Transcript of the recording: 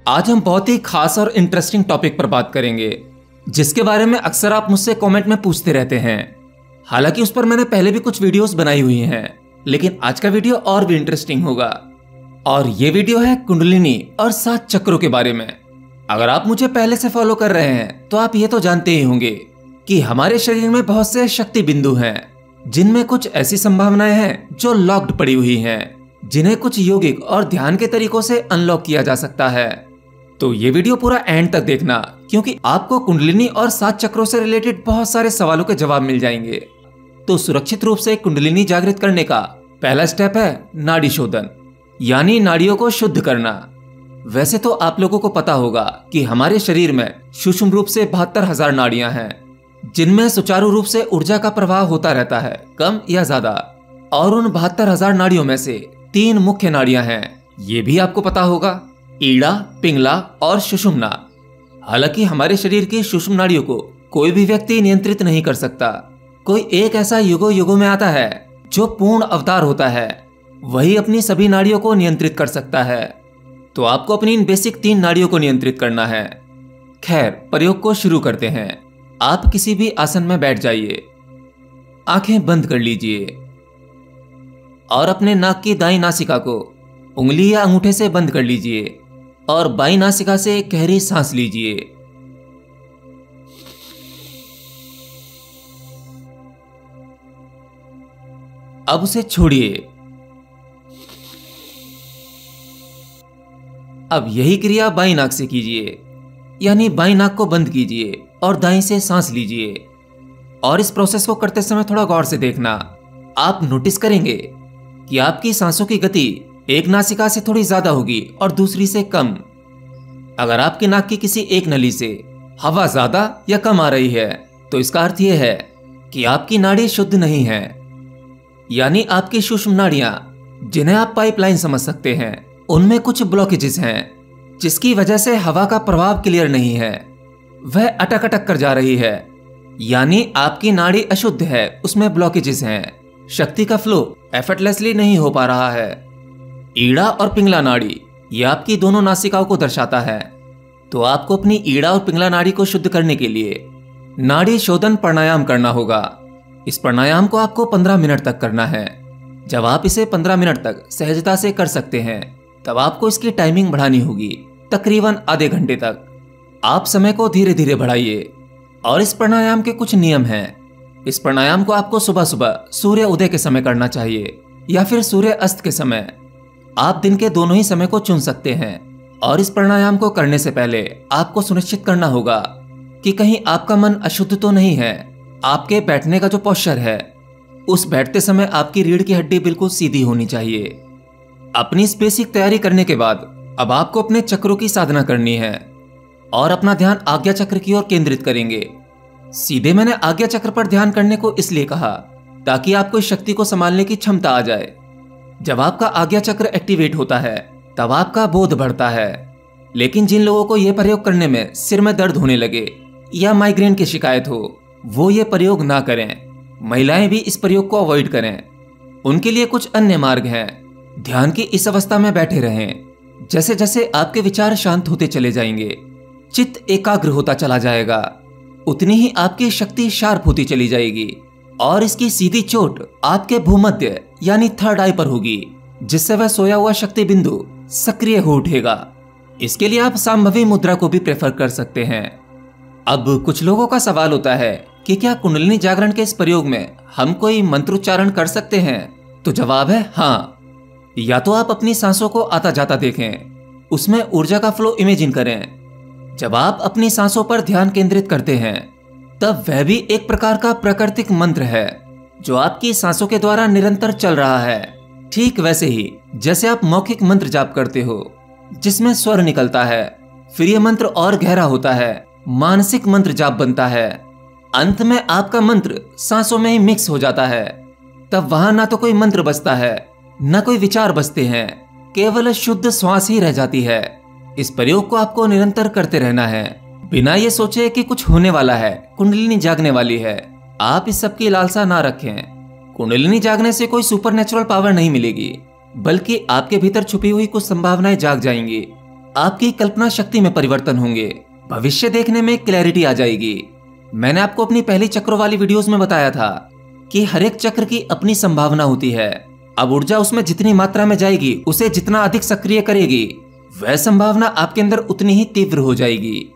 आज हम बहुत ही खास और इंटरेस्टिंग टॉपिक पर बात करेंगे, जिसके बारे में अक्सर आप मुझसे कमेंट में पूछते रहते हैं। हालांकि उस पर मैंने पहले भी कुछ वीडियोस बनाई हुई हैं, लेकिन आज का वीडियो और भी इंटरेस्टिंग होगा। और ये वीडियो है कुंडलिनी और 7 चक्रों के बारे में। अगर आप मुझे पहले से फॉलो कर रहे हैं तो आप ये तो जानते ही होंगे कि हमारे शरीर में बहुत से शक्ति बिंदु हैं, जिनमें कुछ ऐसी संभावनाएं हैं जो लॉक्ड पड़ी हुई हैं, जिन्हें कुछ योगिक और ध्यान के तरीकों से अनलॉक किया जा सकता है। तो ये वीडियो पूरा एंड तक देखना, क्योंकि आपको कुंडलिनी और 7 चक्रों से रिलेटेड बहुत सारे सवालों के जवाब मिल जाएंगे। तो सुरक्षित रूप से कुंडलिनी जागृत करने का पहला स्टेप है नाड़ी शोधन, यानी नाड़ियों को शुद्ध करना। वैसे तो आप लोगों को पता होगा कि हमारे शरीर में सूक्ष्म रूप से 72,000 नाड़ियां हैं, जिनमें सुचारू रूप से ऊर्जा का प्रवाह होता रहता है, कम या ज्यादा। और उन 72,000 नाड़ियों में से 3 मुख्य नाड़ियां हैं, ये भी आपको पता होगा, ईड़ा, पिंगला और सुषुम्ना। हालांकि हमारे शरीर की सूक्ष्म नाड़ियों को कोई भी व्यक्ति नियंत्रित नहीं कर सकता। कोई एक ऐसा युगों युगों में आता है जो पूर्ण अवतार होता है, वही अपनी सभी नाड़ियों को नियंत्रित कर सकता है। तो आपको अपनी इन बेसिक 3 नाड़ियों को नियंत्रित करना है। खैर, प्रयोग को शुरू करते हैं। आप किसी भी आसन में बैठ जाइए, आंखें बंद कर लीजिए और अपने नाक की दाईं नासिका को उंगली या अंगूठे से बंद कर लीजिए और बाईं नासिका से गहरी सांस लीजिए। अब उसे छोड़िए। अब यही क्रिया बाईं नाक से कीजिए, यानी बाईं नाक को बंद कीजिए और दाईं से सांस लीजिए। और इस प्रोसेस को करते समय थोड़ा गौर से देखना। आप नोटिस करेंगे कि आपकी सांसों की गति एक नासिका से थोड़ी ज्यादा होगी और दूसरी से कम। अगर आपकी नाक की किसी एक नली से हवा ज्यादा या कम आ रही है, तो इसका अर्थ यह है कि आपकी नाड़ी शुद्ध नहीं है, यानी आपकी सूक्ष्म नाड़ियां, जिन्हें आप पाइपलाइन समझ सकते हैं, उनमें कुछ ब्लॉकेजेस हैं, जिसकी वजह से हवा का प्रभाव क्लियर नहीं है, वह अटक अटक कर जा रही है। यानी आपकी नाड़ी अशुद्ध है, उसमें ब्लॉकेजेस हैं, शक्ति का फ्लो एफर्टलेसली नहीं हो पा रहा है। ईड़ा और पिंगला नाड़ी, ये आपकी दोनों नासिकाओं को दर्शाता है। तो आपको अपनी ईड़ा और पिंगला नाड़ी को शुद्ध करने के लिए नाड़ी शोधन प्राणायाम करना होगा। इस प्राणायाम को आपको 15 मिनट तक करना है। जब आप इसे 15 मिनट तक सहजता से कर सकते हैं, तब आपको इसकी टाइमिंग बढ़ानी होगी, तकरीबन आधे घंटे तक। आप समय को धीरे धीरे बढ़ाइए। और इस प्राणायाम के कुछ नियम हैं। इस प्राणायाम को आपको सुबह सुबह सूर्य उदय के समय करना चाहिए या फिर सूर्य अस्त के समय। आप दिन के दोनों ही समय को चुन सकते हैं। और इस प्राणायाम को करने से पहले आपको सुनिश्चित करना होगा कि कहीं आपका मन अशुद्ध तो नहीं है। आपके बैठने का जो पोस्चर है, उस बैठते समय आपकी रीढ़ की हड्डी बिल्कुल सीधी होनी चाहिए। अपनी इस बेसिक तैयारी करने के बाद अब आपको अपने चक्रों की साधना करनी है और अपना ध्यान आज्ञा चक्र की ओर केंद्रित करेंगे। सीधे मैंने आज्ञा चक्र पर ध्यान करने को इसलिए कहा ताकि आपको इस शक्ति को संभालने की क्षमता आ जाए। जब आपका आज्ञा चक्र एक्टिवेट होता है, तब आपका बोध बढ़ता है। लेकिन जिन लोगों को यह प्रयोग करने में सिर में दर्द होने लगे या माइग्रेन की शिकायत हो, वो ये प्रयोग ना करें। महिलाएं भी इस प्रयोग को अवॉइड करें। उनके लिए कुछ अन्य मार्ग हैं। ध्यान की इस अवस्था में बैठे रहें। जैसे जैसे आपके विचार शांत होते चले जाएंगे, चित्त एकाग्र होता चला जाएगा, उतनी ही आपकी शक्ति शार्प होती चली जाएगी और इसकी सीधी चोट आपके भूमध्य यानी थर्ड आई पर होगी, जिससे वह सोया हुआ शक्ति बिंदु सक्रिय हो उठेगा। इसके लिए आप सांभवी मुद्रा को भी प्रेफर कर सकते हैं। अब कुछ लोगों का सवाल होता है कि क्या कुंडलिनी जागरण के इस प्रयोग में हम कोई मंत्रोच्चारण कर सकते हैं? तो जवाब है हाँ। या तो आप अपनी सांसों को आता जाता देखें, उसमें ऊर्जा का फ्लो इमेजिन करें। जब आप अपनी सांसों पर ध्यान केंद्रित करते हैं, तब वह भी एक प्रकार का प्राकृतिक मंत्र है जो आपकी सांसों के द्वारा निरंतर चल रहा है। ठीक वैसे ही जैसे आप मौखिक मंत्र जाप करते हो, जिसमें स्वर निकलता है, फिर यह मंत्र और गहरा होता है, मानसिक मंत्र जाप बनता है, अंत में आपका मंत्र सांसों में ही मिक्स हो जाता है। तब वहां ना तो कोई मंत्र बचता है, न कोई विचार बचते हैं, केवल शुद्ध श्वास ही रह जाती है। इस प्रयोग को आपको निरंतर करते रहना है, बिना ये सोचे कि कुछ होने वाला है, कुंडलिनी जागने वाली है। आप इस सब की लालसा ना रखें। कुंडलिनी जागने से कोई सुपरनेचुरल पावर नहीं मिलेगी, बल्कि आपके भीतर छुपी हुई कुछ संभावनाएं जाग जाएंगी। आपकी कल्पना शक्ति में परिवर्तन होंगे, भविष्य देखने में क्लैरिटी आ जाएगी। मैंने आपको अपनी पहली चक्रों वाली वीडियोस में बताया था कि हर एक चक्र की अपनी संभावना होती है। अब ऊर्जा उसमें जितनी मात्रा में जाएगी, उसे जितना अधिक सक्रिय करेगी, वह संभावना आपके अंदर उतनी ही तीव्र हो जाएगी।